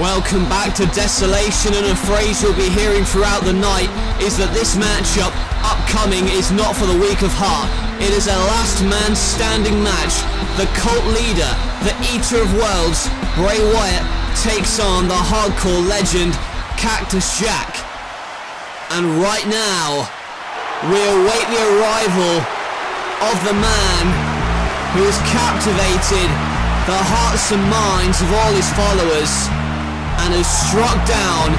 Welcome back to Desolation, and a phrase you'll be hearing throughout the night is that this matchup upcoming is not for the weak of heart. It is a last man standing match. The cult leader, the eater of worlds, Bray Wyatt, takes on the hardcore legend, Cactus Jack. And right now, we await the arrival of the man who has captivated the hearts and minds of all his followers and has struck down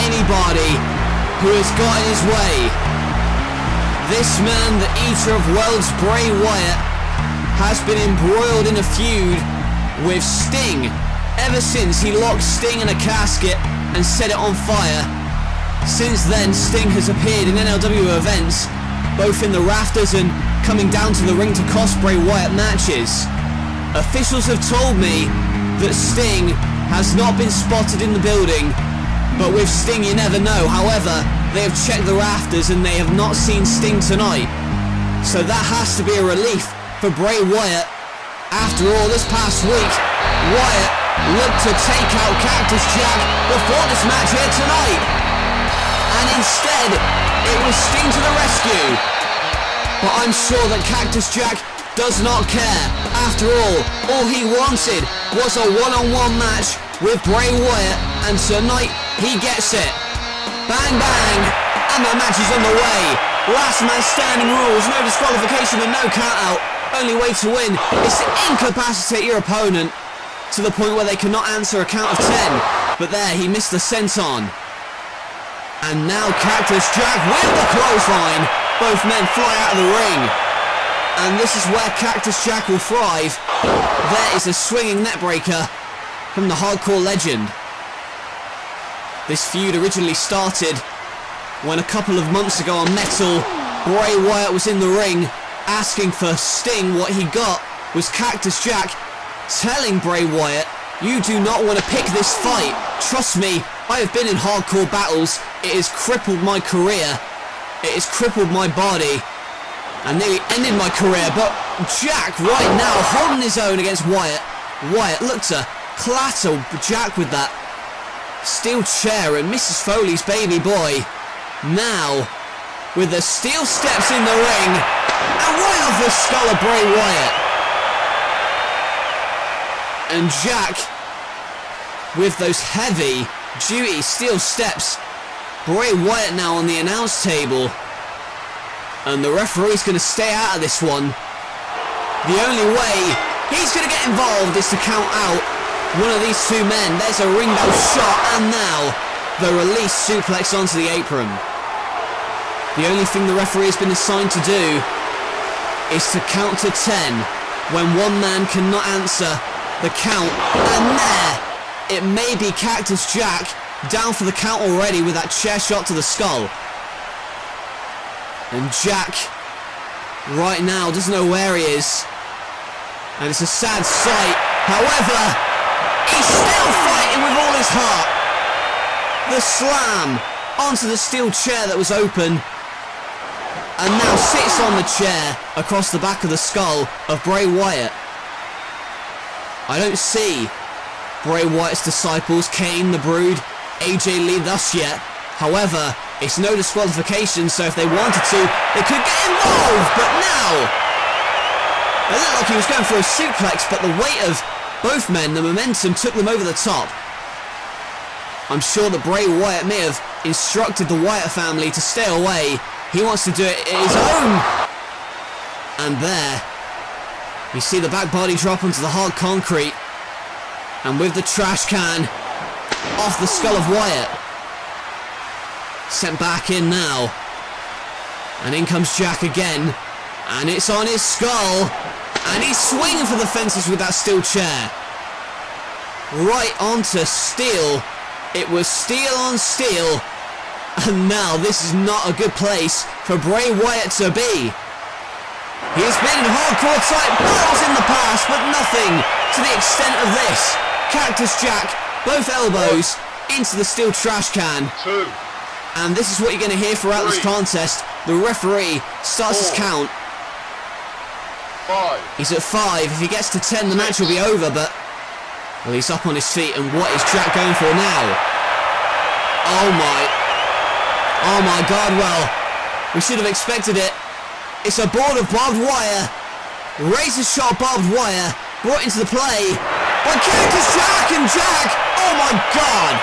anybody who has got in his way. This man, the eater of worlds, Bray Wyatt, has been embroiled in a feud with Sting ever since he locked Sting in a casket and set it on fire. Since then, Sting has appeared in NLW events, both in the rafters and coming down to the ring to cost Bray Wyatt matches. Officials have told me that Sting has not been spotted in the building, but with Sting you never know. However, they have checked the rafters and they have not seen Sting tonight. So that has to be a relief for Bray Wyatt. After all, this past week, Wyatt looked to take out Cactus Jack before this match here tonight. And instead, it was Sting to the rescue. But I'm sure that Cactus Jack does not care. After all he wanted was a one-on-one match with Bray Wyatt, and tonight he gets it. Bang bang, and the match is on the way. Last man standing rules, no disqualification and no count out. Only way to win is to incapacitate your opponent to the point where they cannot answer a count of 10. But there, he missed the senton. And now Cactus Jack with the clothesline. Both men fly out of the ring. And this is where Cactus Jack will thrive. There is a swinging neckbreaker from the hardcore legend. This feud originally started when a couple of months ago on Metal, Bray Wyatt was in the ring asking for Sting. What he got was Cactus Jack telling Bray Wyatt, "You do not want to pick this fight. Trust me, I have been in hardcore battles. It has crippled my career. It has crippled my body and nearly ended my career." But Jack right now holding his own against Wyatt. Wyatt looked to clatter Jack with that steel chair, and Mrs. Foley's baby boy now with the steel steps in the ring and right off the skull of Bray Wyatt. And Jack with those heavy duty steel steps. Bray Wyatt now on the announce table, and the referee's going to stay out of this one. The only way he's going to get involved is to count out one of these two men. There's a ring bell shot, and now the release suplex onto the apron. The only thing the referee has been assigned to do is to count to 10 when one man cannot answer the count. And there, it may be Cactus Jack down for the count already with that chair shot to the skull. And Jack right now doesn't know where he is, and it's a sad sight. However, he's still fighting with all his heart. The slam onto the steel chair that was open, and now sits on the chair across the back of the skull of Bray Wyatt. I don't see Bray Wyatt's disciples, Kane, the Brood, AJ Lee thus yet. However, it's no disqualification, so if they wanted to, they could get involved. But now, it looked like he was going for a suplex, but the weight of both men, the momentum, took them over the top. I'm sure that Bray Wyatt may have instructed the Wyatt family to stay away. He wants to do it his own. And there, you see the back body drop onto the hard concrete, and with the trash can off the skull of Wyatt. Sent back in now, and in comes Jack again, and it's on his skull, and he's swinging for the fences with that steel chair. Right onto steel. It was steel on steel, and now this is not a good place for Bray Wyatt to be. He's been in hardcore type battles in the past, but nothing to the extent of this. Cactus Jack, both elbows into the steel trash can. 2. And this is what you're going to hear throughout this contest. The referee starts his count. 5. He's at 5. If he gets to 10, the match will be over, but Well, he's up on his feet, and what is Jack going for now? Oh my God, well, we should have expected it. It's a board of barbed wire. Razor sharp barbed wire brought into the play by Cactus Jack, and Jack, oh my God.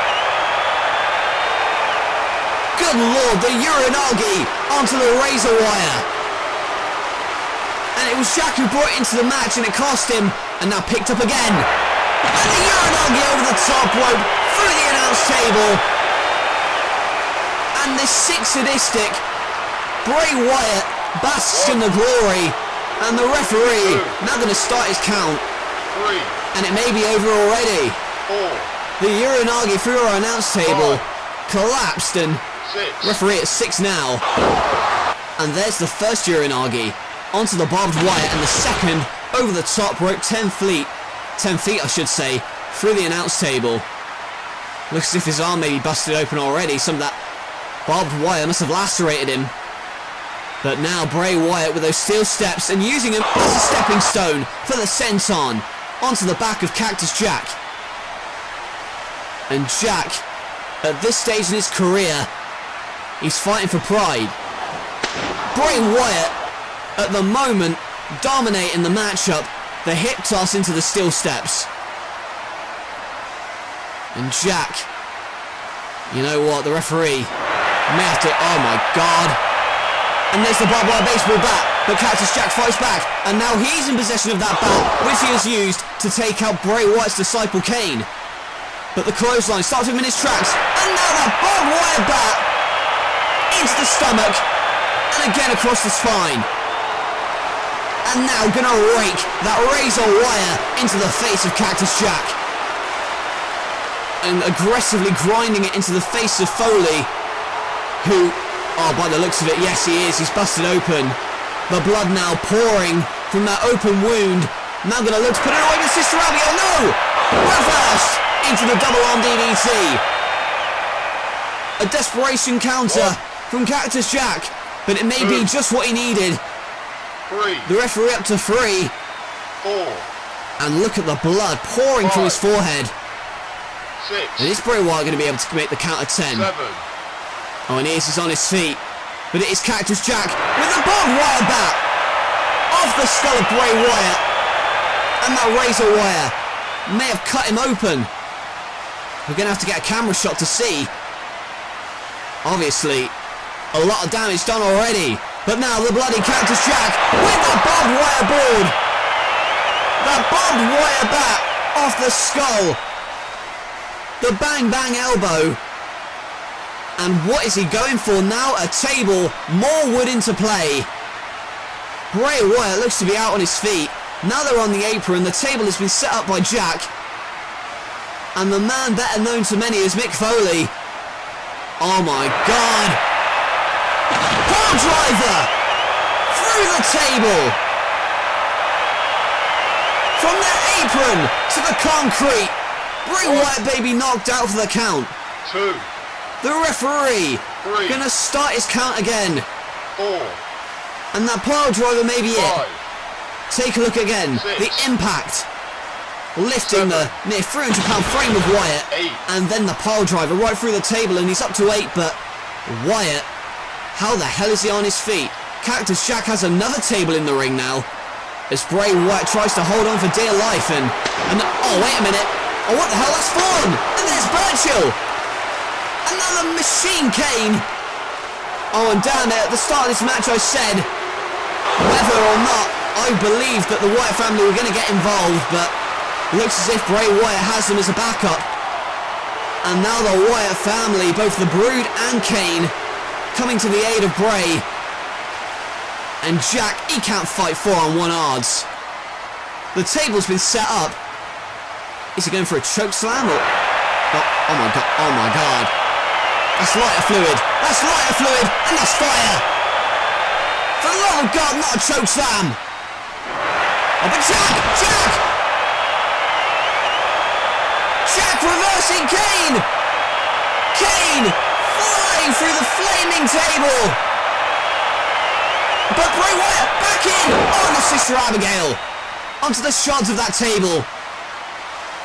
Good Lord, the Uranagi onto the razor wire. And it was Jack who brought it into the match, and it cost him, and now picked up again. And the Uranagi over the top rope, through the announce table. And this sick sadistic Bray Wyatt basks in the glory. And the referee now going to start his count. 3. And it may be over already. 4. The Uranagi through our announce table 5. collapsed, and 6. referee at 6 now. And there's the first Uranagi onto the barbed wire, and the second over the top rope, 10 feet I should say, through the announce table. Looks as if his arm may be busted open already. Some of that barbed wire must have lacerated him. But now Bray Wyatt with those steel steps, and using him as a stepping stone for the senton onto the back of Cactus Jack. And Jack, at this stage in his career, he's fighting for pride. Bray Wyatt, at the moment, dominating the matchup. The hip toss into the steel steps. And Jack, you know what, the referee may have to, oh my God. And there's the barbed wire baseball bat, but Cactus Jack fights back, and now he's in possession of that bat, which he has used to take out Bray Wyatt's disciple Kane. But the clothesline starts him in his tracks, and now that barbed wire bat into the stomach, and again across the spine. And now gonna rake that razor wire into the face of Cactus Jack. And aggressively grinding it into the face of Foley, who, oh, by the looks of it, yes he is, he's busted open. The blood now pouring from that open wound. Now gonna look to put it away with Sister Abigail, no! Reverse into the double arm DDT. A desperation counter from Cactus Jack, but it may be just what he needed. 3. The referee up to 3. 4. And look at the blood pouring from his forehead. 6. And is Bray Wyatt going to be able to make the count of 10? 7. Oh, and he's on his feet. But it is Cactus Jack with the barbed wire bat off the skull of Bray Wyatt. And that razor wire may have cut him open. We're going to have to get a camera shot to see. Obviously, a lot of damage done already. But now the bloody Cactus Jack with that barbed wire board. That barbed wire bat off the skull. The bang bang elbow. And what is he going for now? A table, more wood into play. Bray Wyatt looks to be out on his feet. Now they're on the apron. The table has been set up by Jack. And the man better known to many as Mick Foley. Oh my God. Power driver through the table. From the apron to the concrete. Bray Wyatt baby knocked out for the count. 2. The referee 3. gonna start his count again. 4. And that pile driver may be 5. it. Take a look again. 6. The impact. Lifting 7. the near 300-pound frame of Wyatt. 8. And then the pile driver right through the table, and he's up to 8, but Wyatt, how the hell is he on his feet? Cactus Jack has another table in the ring now. As Bray Wyatt tries to hold on for dear life, and oh, wait a minute. Oh, what the hell, that's Fawn! And there's Burchill! Another Machine Kane! Oh, and down there at the start of this match I said whether or not I believed that the Wyatt family were going to get involved, but looks as if Bray Wyatt has them as a backup. And now the Wyatt family, both the Brood and Kane, coming to the aid of Bray. And Jack, he can't fight 4-on-1 odds. The table's been set up. Is he going for a choke slam or... Oh my God, oh my God. That's lighter fluid. That's lighter fluid, and that's fire. For the love of God, not a choke slam. Oh, but Jack reversing Kane. Kane flying through the flaming table. But Bray Wyatt back in on the Sister Abigail. Onto the shards of that table.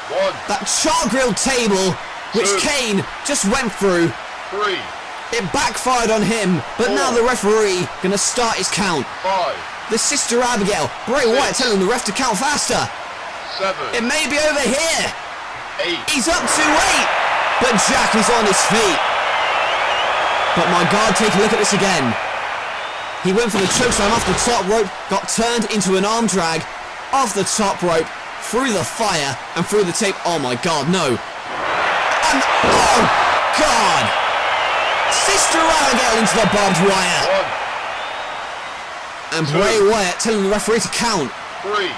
1, That char-grilled table, which 2, Kane just went through, 3, it backfired on him, but 4, now the referee gonna start his count. 5, The Sister Abigail, Bray Wyatt telling the ref to count faster. 7, It may be over here. 8, He's up to 8, but Jack is on his feet. But my God, take a look at this again. He went for the chokeslam off the top rope, got turned into an arm drag off the top rope, through the fire, and through the tape. Oh my God, no. And, oh God! Sister Abigail into the barbed wire. 1, And 2, Bray Wyatt telling the referee to count. 3,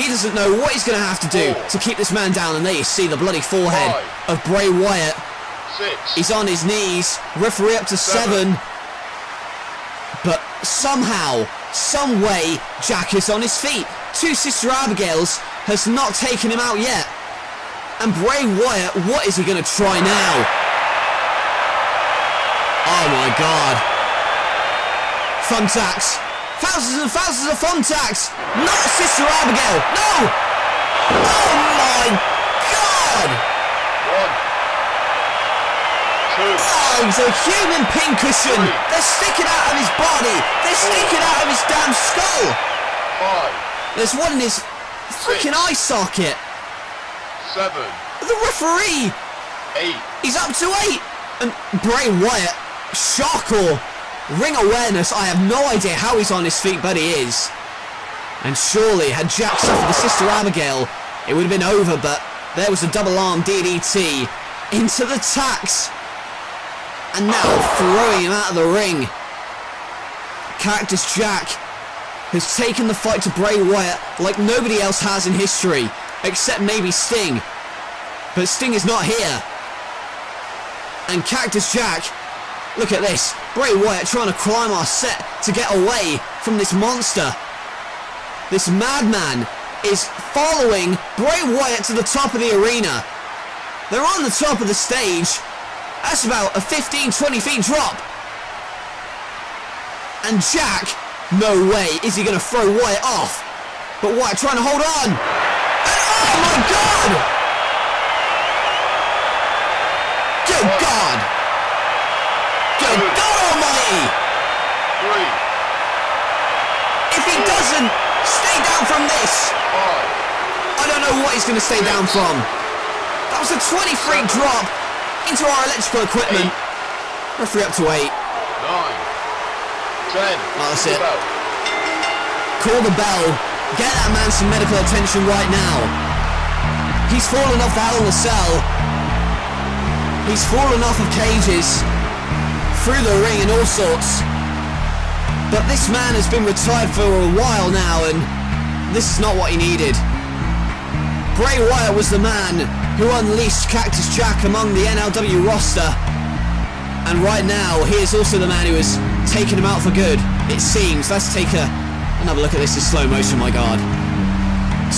He doesn't know what he's going to have to do 4, to keep this man down, and there you see the bloody forehead 5, of Bray Wyatt. 6, He's on his knees, referee up to 7. But somehow, some way, Jack is on his feet. Two Sister Abigails has not taken him out yet. And Bray Wyatt, what is he going to try now? Oh my God. Thumbtacks. Thousands and thousands of thumbtacks. Not Sister Abigail. No! Oh my God! 1, 2, Oh, he's a human pincushion. 3, They're sticking out of his body. They're sticking out of his damn skull. 5, There's one in his freaking eye socket. 7, The referee. 8, He's up to 8. And Bray Wyatt, shock or ring awareness, I have no idea how he's on his feet, but he is. And surely, had Jack suffered the Sister Abigail, it would have been over, but there was a double arm DDT into the tacks. And now throwing him out of the ring. Cactus Jack has taken the fight to Bray Wyatt like nobody else has in history, except maybe Sting. But Sting is not here. And Cactus Jack, look at this. Bray Wyatt trying to climb our set to get away from this monster. This madman is following Bray Wyatt to the top of the arena. They're on the top of the stage. That's about a 15-20 feet drop. And Jack, no way is he going to throw Wyatt off. But Wyatt trying to hold on. And oh my God! Good God! Good God Almighty! 3, If he doesn't stay down from this, 5, I don't know what he's going to stay down from. That was a 20-feet drop into our electrical equipment. Referee up to 8. 9, 10. Oh, that's it. Bell. Call the bell. Get that man some medical attention right now. He's fallen off the Hell in a Cell. He's fallen off of cages, through the ring and all sorts. But this man has been retired for a while now, and this is not what he needed. Bray Wyatt was the man who unleashed Cactus Jack among the NLW roster. And right now, he is also the man who has taken him out for good, it seems. Let's take another look at this in slow motion, my God.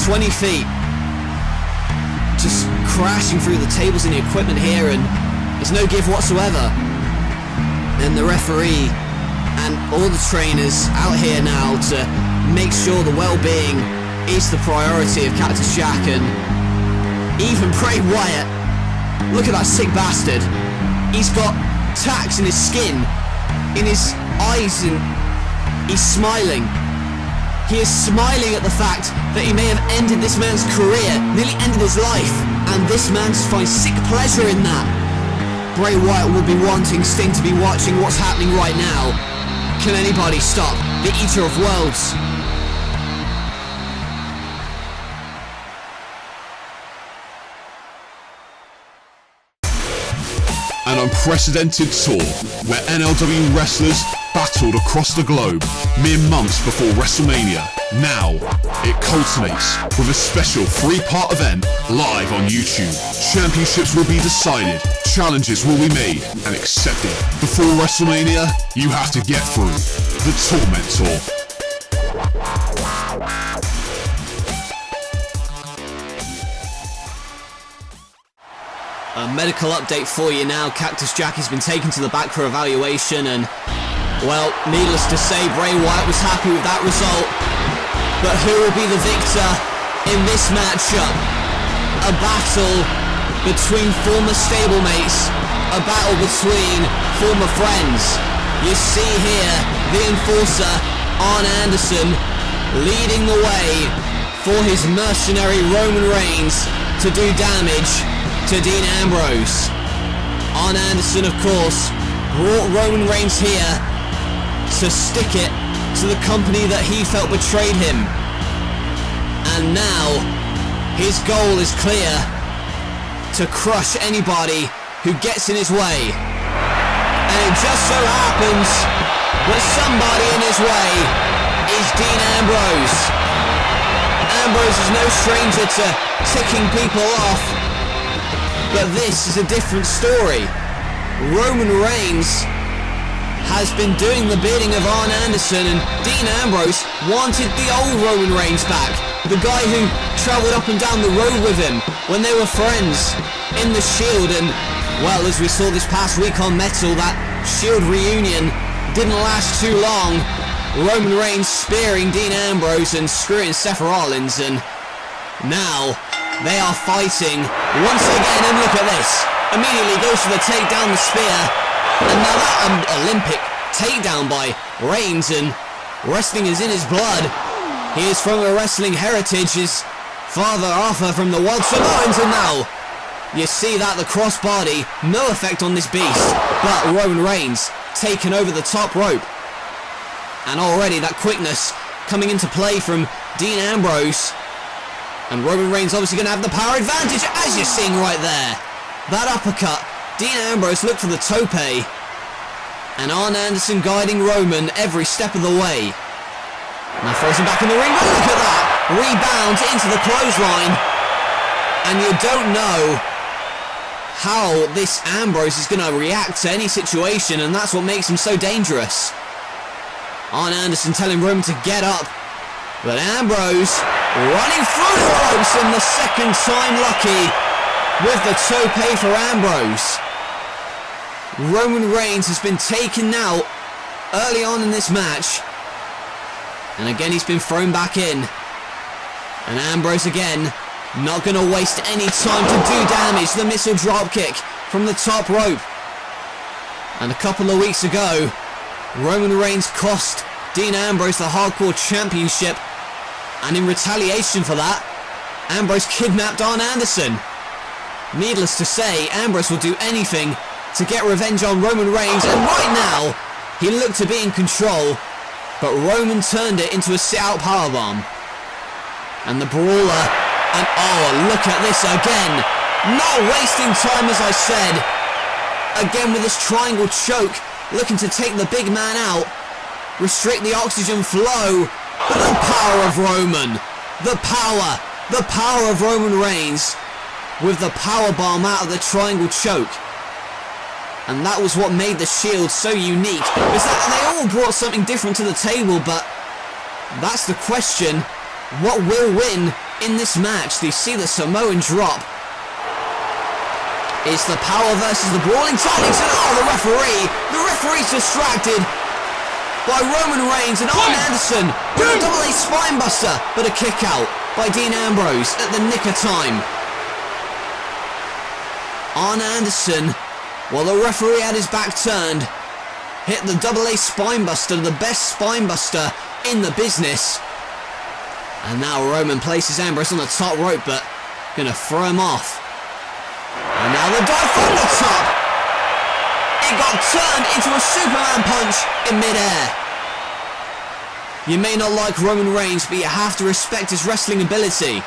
20 feet. Just crashing through the tables and the equipment here, and there's no give whatsoever. And the referee and all the trainers out here now to make sure the well-being is the priority of Cactus Jack, and even Bray Wyatt. Look at that sick bastard. He's got tacks in his skin, in his eyes, and he's smiling. He is smiling at the fact that he may have ended this man's career, nearly ended his life, and this man finds sick pleasure in that. Bray Wyatt will be wanting Sting to be watching what's happening right now. Can anybody stop the Eater of Worlds? An unprecedented tour where NLW wrestlers battled across the globe mere months before WrestleMania. Now, it culminates with a special 3-part event live on YouTube. Championships will be decided, challenges will be made and accepted. Before WrestleMania, you have to get through the Torment Tour. A medical update for you now. Cactus Jack has been taken to the back for evaluation, and, well, needless to say, Bray Wyatt was happy with that result. But who will be the victor in this matchup? A a battle between former stablemates, a battle between former friends. You see here the enforcer, Arn Anderson, leading the way for his mercenary Roman Reigns to do damage to Dean Ambrose. Arn Anderson, of course, brought Roman Reigns here to stick it to the company that he felt betrayed him. And now his goal is clear: to crush anybody who gets in his way. And it just so happens that somebody in his way is Dean Ambrose. Ambrose is no stranger to ticking people off, but this is a different story. Roman Reigns has been doing the bidding of Arn Anderson, and Dean Ambrose wanted the old Roman Reigns back. The guy who travelled up and down the road with him when they were friends in the Shield. And, well, as we saw this past week on Metal, that Shield reunion didn't last too long. Roman Reigns spearing Dean Ambrose and screwing Seth Rollins, and now they are fighting once again. And look at this. Immediately goes for the takedown, the spear. And now that Olympic takedown by Reigns, and wrestling is in his blood. He is from a wrestling heritage. His father Arthur from the Wild Samoans, and now you see that the crossbody, no effect on this beast, but Roman Reigns taken over the top rope. And already that quickness coming into play from Dean Ambrose. And Roman Reigns obviously going to have the power advantage, as you're seeing right there. That uppercut, Dean Ambrose looked for the tope, and Arn Anderson guiding Roman every step of the way. Now throws him back in the ring, but look at that! Rebound into the clothesline, and you don't know how this Ambrose is going to react to any situation, and that's what makes him so dangerous. Arn Anderson telling Roman to get up, but Ambrose running through the ropes, and the second time lucky with the tope for Ambrose. Roman Reigns has been taken out early on in this match, and again he's been thrown back in. And Ambrose again not going to waste any time to do damage. The missile dropkick from the top rope. And a couple of weeks ago, Roman Reigns cost Dean Ambrose the Hardcore Championship, and in retaliation for that, Ambrose kidnapped Arn Anderson. Needless to say, Ambrose will do anything to get revenge on Roman Reigns, and right now he looked to be in control, but Roman turned it into a sit-out powerbomb. And the brawler, and oh, look at this again. Not wasting time, as I said. Again with this triangle choke, looking to take the big man out, restrict the oxygen flow, but the power of Roman. The power of Roman Reigns with the powerbomb out of the triangle choke. And that was what made the Shield so unique, is that they all brought something different to the table, but that's the question. What will win in this match? Do you see the Samoan drop? It's the power versus the brawling tactics, and oh, the referee's distracted by Roman Reigns, and Arn Anderson with a double A spine buster, but a kick out by Dean Ambrose at the nick of time. Arn Anderson, while the referee had his back turned, hit the double A spine buster, the best spine buster in the business. And now Roman places Ambrose on the top rope, but gonna throw him off. And now the dive from the top. It got turned into a Superman punch in midair. You may not like Roman Reigns, but you have to respect his wrestling ability.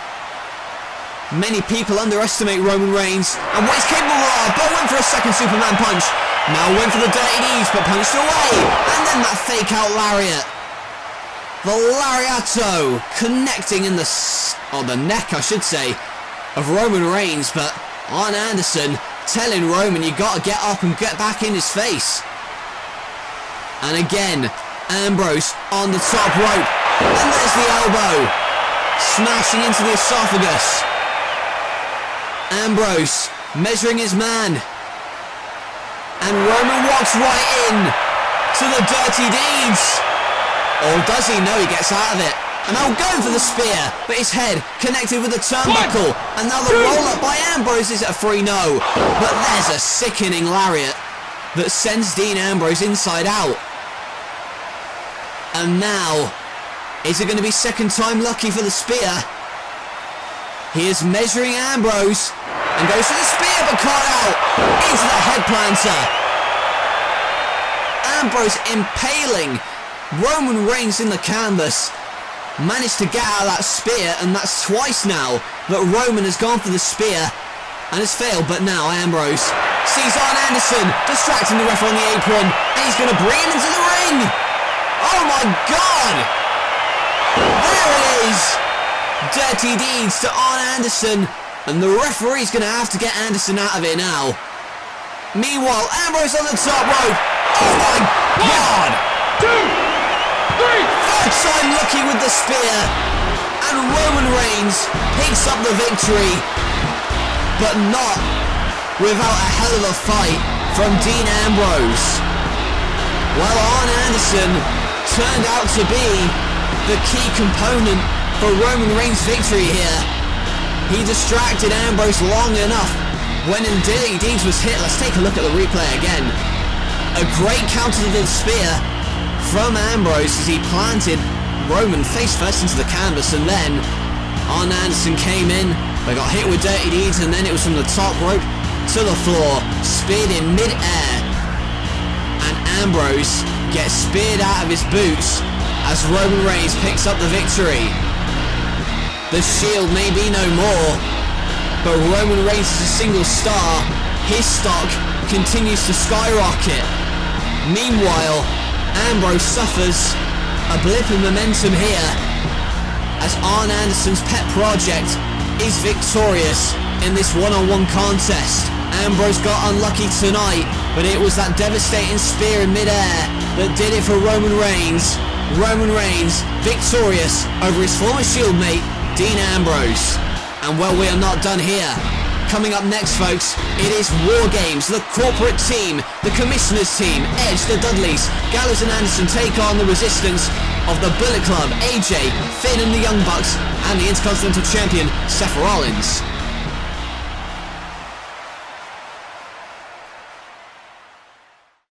Many people underestimate Roman Reigns and what he's capable of, but went for a second Superman punch. Now went for the dirty knees, but punched away. And then that fake out lariat. The lariato connecting in the neck, I should say, of Roman Reigns, but Arn Anderson telling Roman, you gotta get up and get back in his face. And again, Ambrose on the top rope, and there's the elbow, smashing into the esophagus. Ambrose measuring his man, and Roman walks right in to the dirty deeds. Or does he? No, he gets out of it. And now going for the spear, but his head connected with the turnbuckle. Another roll-up by Ambrose is a 3-0. But there's a sickening lariat that sends Dean Ambrose inside out. And now, is it going to be second time lucky for the spear? He is measuring Ambrose and goes for the spear, but caught out into the head planter. Ambrose impaling Roman Reigns in the canvas. Managed to get out of that spear, and that's twice now that Roman has gone for the spear and has failed. But now Ambrose sees Arn Anderson distracting the ref on the apron, and he's going to bring him into the ring. Oh my God! There it is! Dirty deeds to Arn Anderson, and the referee's going to have to get Anderson out of it now. Meanwhile, Ambrose on the top rope. Oh my God! 2, 3. Third time lucky with the spear, and Roman Reigns picks up the victory, but not without a hell of a fight from Dean Ambrose. Well, Arn Anderson turned out to be the key component for Roman Reigns' victory here. He distracted Ambrose long enough when Dirty Deeds was hit. Let's take a look at the replay again. A great counter to the spear from Ambrose as he planted Roman face first into the canvas, and then Arn Anderson came in. They got hit with Dirty Deeds, and then it was from the top rope to the floor, speared in mid-air, and Ambrose gets speared out of his boots as Roman Reigns picks up the victory. The Shield may be no more, but Roman Reigns is a single star. His stock continues to skyrocket. Meanwhile, Ambrose suffers a blip in momentum here as Arn Anderson's pet project is victorious in this one-on-one contest. Ambrose got unlucky tonight, but it was that devastating spear in mid-air that did it for Roman Reigns. Roman Reigns victorious over his former Shield mate, Dean Ambrose. And well, we are not done here. Coming up next, folks, it is War Games. The corporate team, the commissioner's team, Edge, the Dudleys, Gallows and Anderson take on the resistance of the Bullet Club, AJ, Finn and the Young Bucks, and the Intercontinental Champion, Seth Rollins.